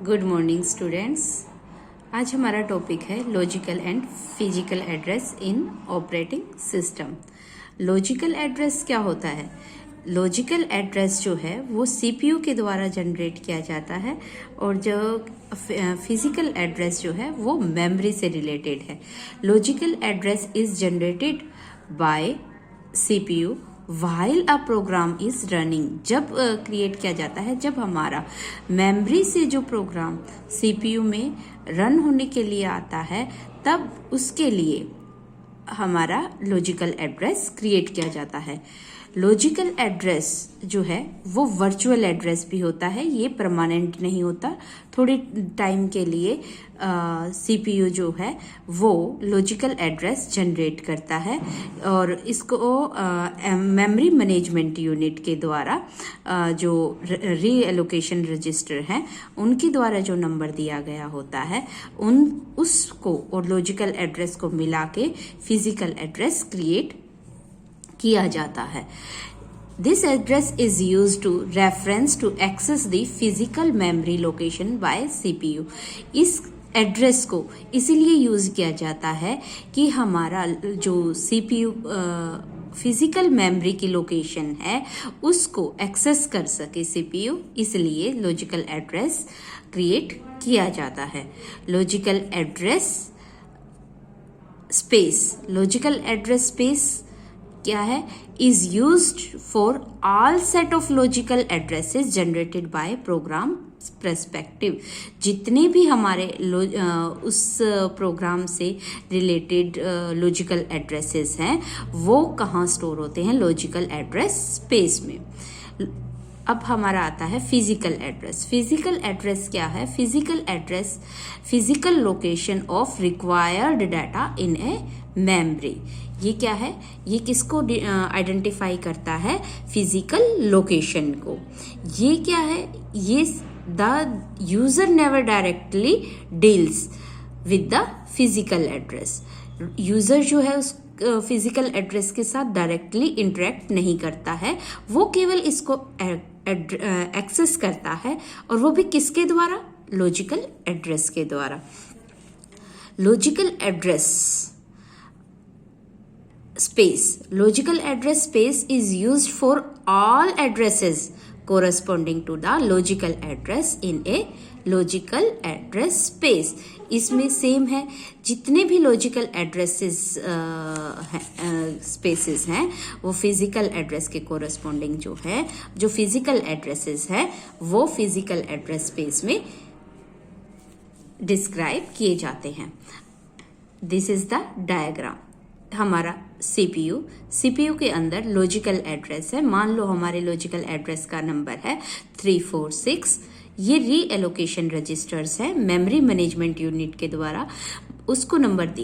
Good morning students. आज हमारा topic है logical and physical address in operating system. Logical address क्या होता है? लॉजिकल एड्रेस जो है वो सीपीयू के द्वारा जनरेट किया जाता है और जो फिजिकल एड्रेस जो है वो मेमोरी से रिलेटेड है। Logical address is generated by CPU while a program is running. जब क्रिएट किया जाता है जब हमारा मेमोरी से जो प्रोग्राम सीपीयू में रन होने के लिए आता है, तब उसके लिए हमारा लॉजिकल एड्रेस क्रिएट किया जाता है। लॉजिकल एड्रेस जो है वो वर्चुअल एड्रेस भी होता है, ये परमानेंट नहीं होता। थोड़े टाइम के लिए सीपीयू जो है वो लॉजिकल एड्रेस जनरेट करता है और इसको मेमोरी मैनेजमेंट यूनिट के द्वारा जो रीएलोकेशन रजिस्टर हैं उनके द्वारा जो नंबर दिया गया होता है उसको और लॉजिकल एड्रेस को मिला के फिजिकल एड्रेस क्रिएट किया जाता है। This address is used to reference to access the physical memory location by CPU. इस एड्रेस को इसीलिए यूज किया जाता है कि हमारा जो CPU फिजिकल मेमोरी की लोकेशन है उसको एक्सेस कर सके CPU, इसलिए लॉजिकल एड्रेस क्रिएट किया जाता है। Logical address space, logical address space क्या है? Is used for all set of logical addresses generated by program perspective. जितने भी हमारे उस प्रोग्राम से रिलेटेड लॉजिकल एड्रेसेस हैं वो कहाँ स्टोर होते हैं? लॉजिकल एड्रेस स्पेस में। अब हमारा आता है फिजिकल एड्रेस। फिजिकल एड्रेस क्या है? Physical address physical location of required data in a memory. ये क्या है? ये किसको आइडेंटिफाई करता है? फिजिकल लोकेशन को। ये क्या है? ये the user never directly deals with the physical address. User जो है उस फिजिकल एड्रेस के साथ डायरेक्टली इंटरेक्ट नहीं करता है, वो केवल इसको एक्सेस करता है और वो भी किसके द्वारा? लॉजिकल एड्रेस के द्वारा। Logical address space. Logical address space is used for all addresses corresponding to the logical address in a logical address space. इसमें सेम है, जितने भी लॉजिकल एड्रेसेस स्पेसेस हैं वो फिजिकल एड्रेस के कोरस्पॉन्डिंग जो है, जो फिजिकल एड्रेसेस है वो फिजिकल एड्रेस स्पेस में डिस्क्राइब किए जाते हैं। This is the diagram. हमारा सीपीयू के अंदर लॉजिकल एड्रेस है। मान लो हमारे लॉजिकल एड्रेस का नंबर है 346। ये रीएलोकेशन रजिस्टर्स है मेमोरी मैनेजमेंट यूनिट के द्वारा, उसको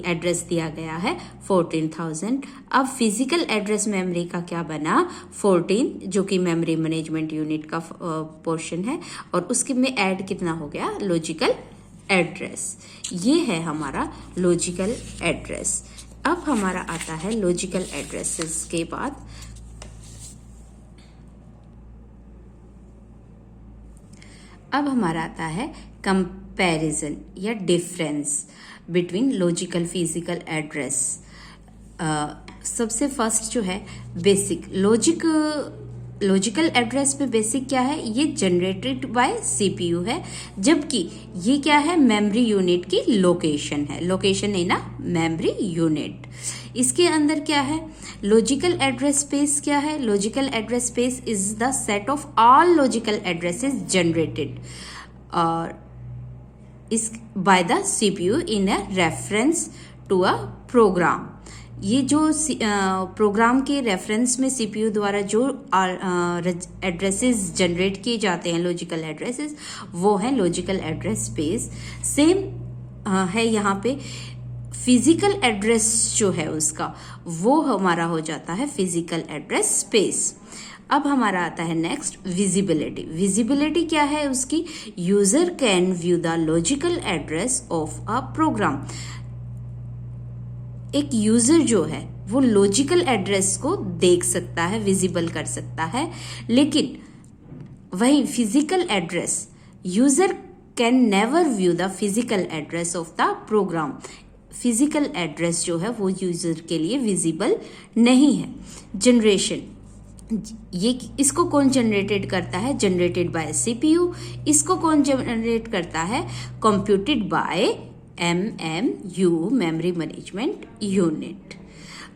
एड्रेस दिया गया है 14,000। अब फिजिकल एड्रेस मेमोरी का क्या बना? 14, जो कि मेमोरी मैनेजमेंट यूनिट का पोर्शन है और उसके में ऐड कितना हो गया? Logical address. ये है हमारा लॉजिकल एड्रेस। अब हमारा आता है लॉजिकल एड्रेसेस के बाद अब हमारा आता है कंपैरिजन या difference between logical physical address. सबसे फर्स्ट जो है बेसिक लॉजिकल एड्रेस में बेसिक क्या है? ये जनरेटेड बाय सीपीयू है, जबकि ये क्या है? मेमोरी यूनिट की लोकेशन है। लोकेशन नहीं ना, मेमोरी यूनिट। इसके अंदर क्या है? लॉजिकल एड्रेस स्पेस क्या है? Logical address space is the set of all logical addresses generated और इस by the CPU in a reference to a program. ये जो प्रोग्राम के रेफरेंस में सीपीयू द्वारा जो एड्रेसेस जनरेट किए जाते हैं लॉजिकल एड्रेसेस, वो है लॉजिकल एड्रेस स्पेस। सेम है यहाँ पे फिजिकल एड्रेस जो है उसका, वो हमारा हो जाता है फिजिकल एड्रेस स्पेस। अब हमारा आता है नेक्स्ट विजिबिलिटी। विजिबिलिटी क्या है उसकी? User can view the logical address of a program. एक यूजर जो है वो लॉजिकल एड्रेस को देख सकता है, विजिबल कर सकता है, लेकिन वही physical address user can never view the physical address of the program. Physical address जो है वो यूजर के लिए विजिबल नहीं है। जनरेशन, ये इसको कौन जनरेटेड करता है? Generated by CPU. इसको कौन जनरेट करता है? Computed by MMU, memory management unit.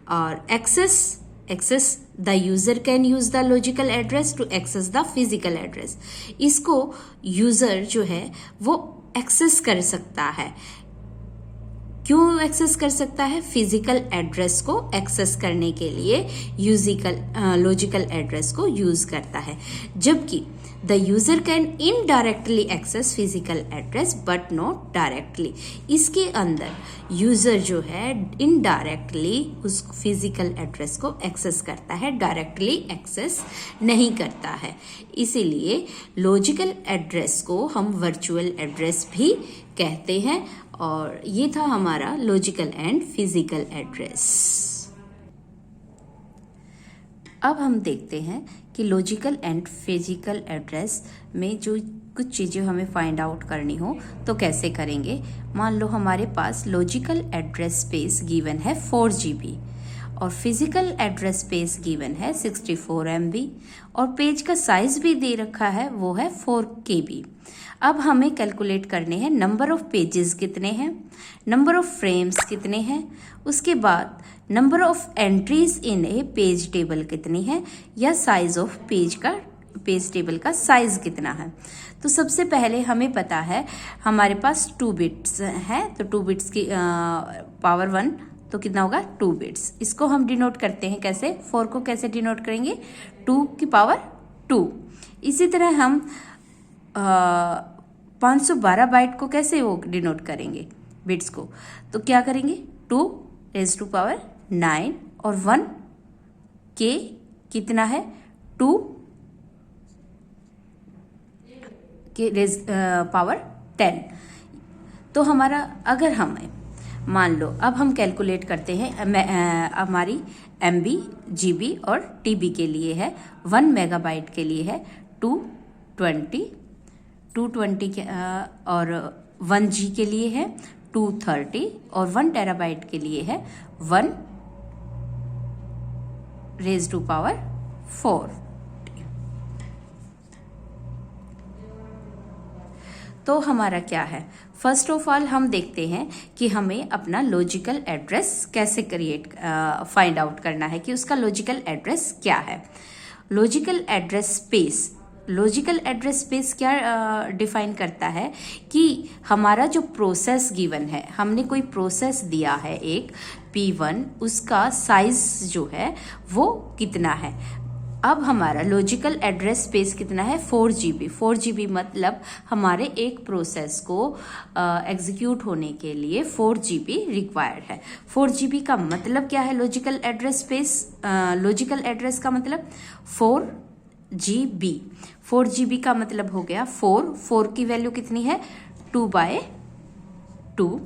और access the user can use the logical address to access the physical address. इसको यूजर जो है वो एक्सेस कर सकता है। क्यों एक्सेस कर सकता है? फिजिकल एड्रेस को एक्सेस करने के लिए लॉजिकल एड्रेस को यूज करता है। जबकि the user can indirectly access physical address but not directly. इसके अंदर यूजर जो है इनडायरेक्टली उस फिजिकल एड्रेस को एक्सेस करता है, डायरेक्टली एक्सेस नहीं करता है। इसीलिए लॉजिकल एड्रेस को हम वर्चुअल एड्रेस भी कहते हैं। और ये था हमारा लॉजिकल एंड फिजिकल एड्रेस। अब हम देखते हैं कि लॉजिकल एंड फिजिकल एड्रेस में जो कुछ चीज़ें हमें फाइंड आउट करनी हो तो कैसे करेंगे। मान लो हमारे पास लॉजिकल एड्रेस स्पेस गिवन है 4 GB और फिजिकल एड्रेस स्पेस गिवन है 64 MB और पेज का साइज भी दे रखा है वो है 4 KB। अब हमें कैलकुलेट करने हैं नंबर ऑफ पेजेस कितने हैं, नंबर ऑफ फ्रेम्स कितने हैं, उसके बाद number of entries in A page table कितनी है, या साइज ऑफ पेज टेबल का साइज कितना है। तो सबसे पहले हमें पता है हमारे पास 2 बिट्स है, तो 2 बिट्स की पावर 1 तो कितना होगा 2 बिट्स। इसको हम डिनोट करते हैं कैसे? 4 को कैसे डिनोट करेंगे? 2 की पावर 2। इसी तरह हम 512 बाइट को कैसे वो डिनोट करेंगे बिट्स को? तो क्या करेंगे? 2 रेज टू पावर 9 और 1 के कितना है 2 के रेज पावर 10। तो हमारा अगर हमें मान लो अब हम कैलकुलेट करते हैं हमारी MB, GB और TB के लिए है, 1 मेगाबाइट के लिए है 220 के और 1G के लिए है 230 और 1 टेराबाइट के लिए है 1 रेज टू पावर 4। तो हमारा क्या है? फर्स्ट ऑफ ऑल हम देखते हैं कि हमें अपना लॉजिकल एड्रेस कैसे फाइंड आउट करना है कि उसका लॉजिकल एड्रेस क्या है। लॉजिकल एड्रेस स्पेस क्या डिफाइन करता है कि हमारा जो प्रोसेस गिवन है, हमने कोई प्रोसेस दिया है एक P1, उसका साइज जो है वो कितना है। अब हमारा लॉजिकल एड्रेस स्पेस कितना है 4 GB। 4 GB मतलब हमारे एक प्रोसेस को एग्जीक्यूट होने के लिए 4 GB रिक्वायर्ड है। 4 GB का मतलब क्या है? Logical address space, logical address का मतलब 4 GB। 4 GB का मतलब हो गया 4 की वैल्यू कितनी है 2/2,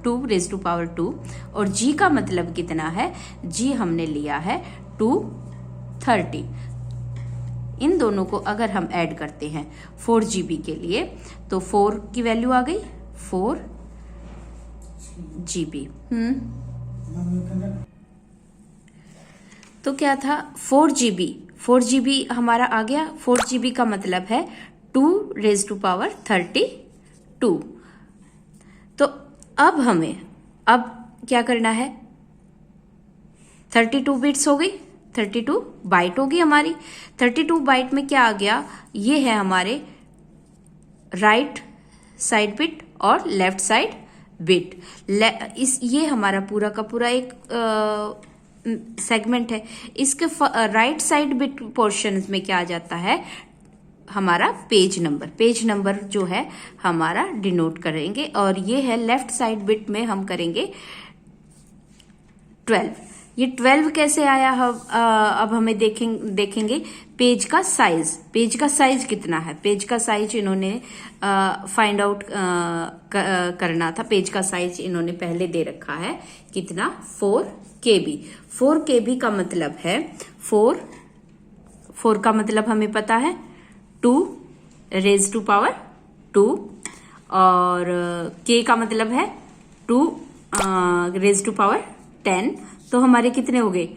2 रेज टू पावर 2 और G का मतलब कितना है? G हमने लिया है 230। इन दोनों को अगर हम ऐड करते हैं 4 GB के लिए तो 4 की वैल्यू आ गई 4 GB। तो क्या था 4 GB हमारा आ गया। 4 GB का मतलब है 2 रेज टू पावर 32। तो अब हमें क्या करना है? 32 बिट्स हो गई, 32 बाइट होगी हमारी। 32 बाइट में क्या आ गया? ये है हमारे राइट साइड बिट और लेफ्ट साइड बिट। ये हमारा पूरा का पूरा एक सेगमेंट है। इसके राइट साइड बिट पोर्शन में क्या आ जाता है? हमारा पेज नंबर जो है हमारा डिनोट करेंगे। और ये है लेफ्ट साइड बिट में हम करेंगे 12। ये 12 कैसे आया? अब हमें देखेंगे पेज का साइज कितना है। पेज का साइज इन्होंने फाइंड आउट करना था। पेज का साइज इन्होंने पहले दे रखा है कितना 4 KB। 4 KB का मतलब है 4 का मतलब हमें पता है 2 रेज टू पावर 2 और k का मतलब है 2 रेज टू पावर 10। तो हमारे कितने हो गए,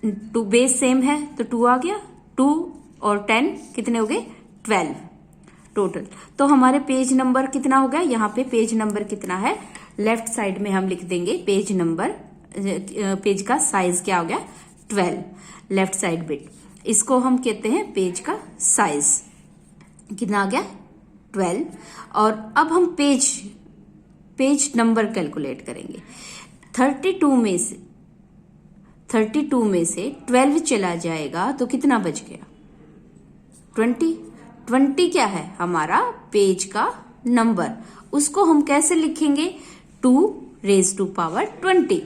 2 बेस सेम है तो 2 आ गया, 2 और 10 कितने हो गए 12 टोटल। तो हमारे पेज नंबर कितना हो गया, यहाँ पे पेज नंबर कितना है, लेफ्ट साइड में हम लिख देंगे पेज नंबर, पेज का साइज क्या हो गया 12, लेफ्ट साइड बिट, इसको हम कहते हैं पेज का साइज कितना आ गया 12। और अब हम पेज नंबर कैलकुलेट करेंगे। 32 में से 12 चला जाएगा तो कितना बच गया 20 क्या है हमारा पेज का नंबर, उसको हम कैसे लिखेंगे 2 रेज टू पावर 20।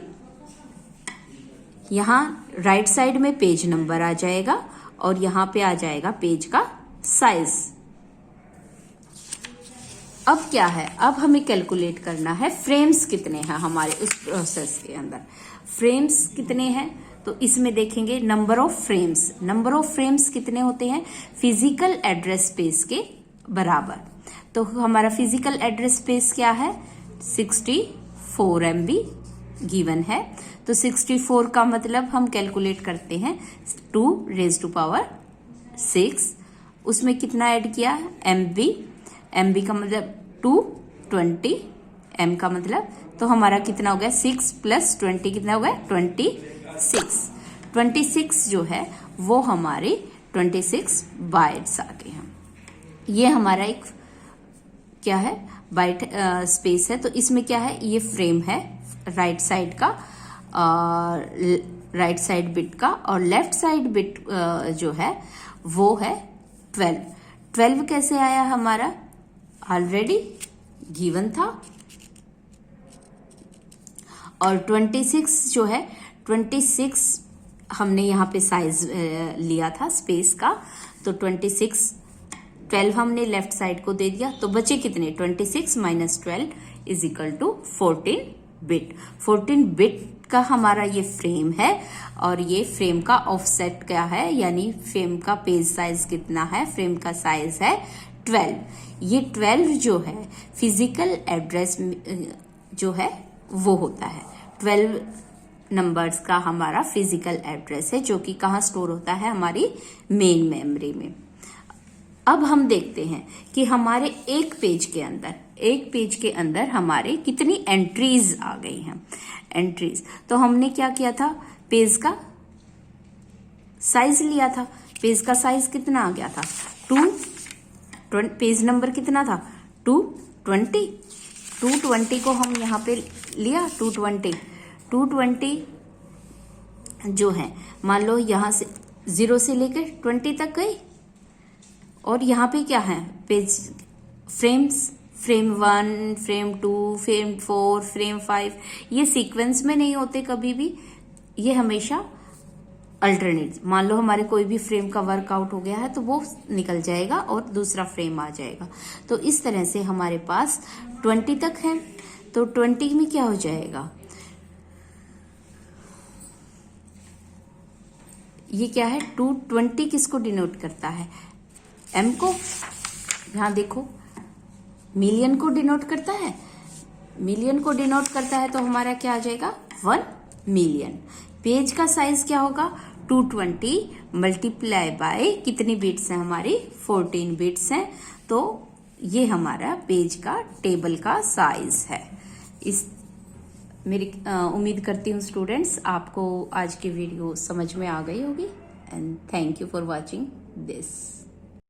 यहां राइट साइड में पेज नंबर आ जाएगा और यहां पे आ जाएगा पेज का साइज। अब क्या है, अब हमें कैलकुलेट करना है फ्रेम्स कितने हैं हमारे उस प्रोसेस के अंदर, फ्रेम्स कितने हैं। तो इसमें देखेंगे नंबर ऑफ फ्रेम्स कितने होते हैं फिजिकल एड्रेस स्पेस के बराबर। तो हमारा फिजिकल एड्रेस स्पेस क्या है 64 MB गिवन है। तो 64 का मतलब हम कैलकुलेट करते हैं 2 रेज टू पावर 6, उसमें कितना ऐड किया MB का मतलब 220, M का मतलब, तो हमारा कितना हो गया 6 + 20 कितना हो गया 26 जो है वो हमारे 26 बाइट्स आ गए हैं। ये हमारा एक क्या है बाइट स्पेस है। तो इसमें क्या है, ये फ्रेम है राइट साइड का, राइट साइड बिट का, और लेफ्ट साइड बिट जो है वो है 12 कैसे आया हमारा, ऑलरेडी गिवन था। और 26 जो है 26 हमने यहाँ पे साइज लिया था स्पेस का, तो 12 हमने लेफ्ट साइड को दे दिया, तो बचे कितने 26 - 12 = 14 बिट। 14 बिट का हमारा ये फ्रेम है और ये फ्रेम का ऑफसेट क्या है, यानी फ्रेम का पेज साइज कितना है, फ्रेम का साइज है 12। ये 12 जो है फिजिकल एड्रेस जो है वो होता है 12 नंबर्स का हमारा फिजिकल एड्रेस है, जो कि कहाँ स्टोर होता है हमारी मेन मेमोरी में। अब हम देखते हैं कि हमारे एक पेज के अंदर हमारे कितनी एंट्रीज आ गई हैं। एंट्रीज तो हमने क्या किया था, पेज का साइज लिया था, पेज का साइज कितना आ गया था 2, पेज नंबर कितना था 220 को हम यहाँ पे लिया 220 जो है, मान लो यहाँ से 0 से लेकर 20 तक गई, और यहाँ पे क्या है page frames, frame 1, frame 2, frame 4, frame 5, ये सीक्वेंस में नहीं होते कभी भी, ये हमेशा अल्टरनेट। मान लो हमारे कोई भी फ्रेम का वर्कआउट हो गया है तो वो निकल जाएगा और दूसरा फ्रेम आ जाएगा। तो इस तरह से हमारे पास 20 तक है, तो 20 में क्या हो जाएगा, ये क्या है 220 किसको डिनोट करता है, M को, यहां देखो मिलियन को डिनोट करता है, तो हमारा क्या आ जाएगा 1 मिलियन। पेज का साइज क्या होगा 220 मल्टीप्लाई बाय कितनी बिट्स हैं हमारी 14 बिट्स हैं, तो ये हमारा पेज का टेबल का साइज है। इस मेरी उम्मीद करती हूँ स्टूडेंट्स आपको आज की वीडियो समझ में आ गई होगी, and thank you for watching this.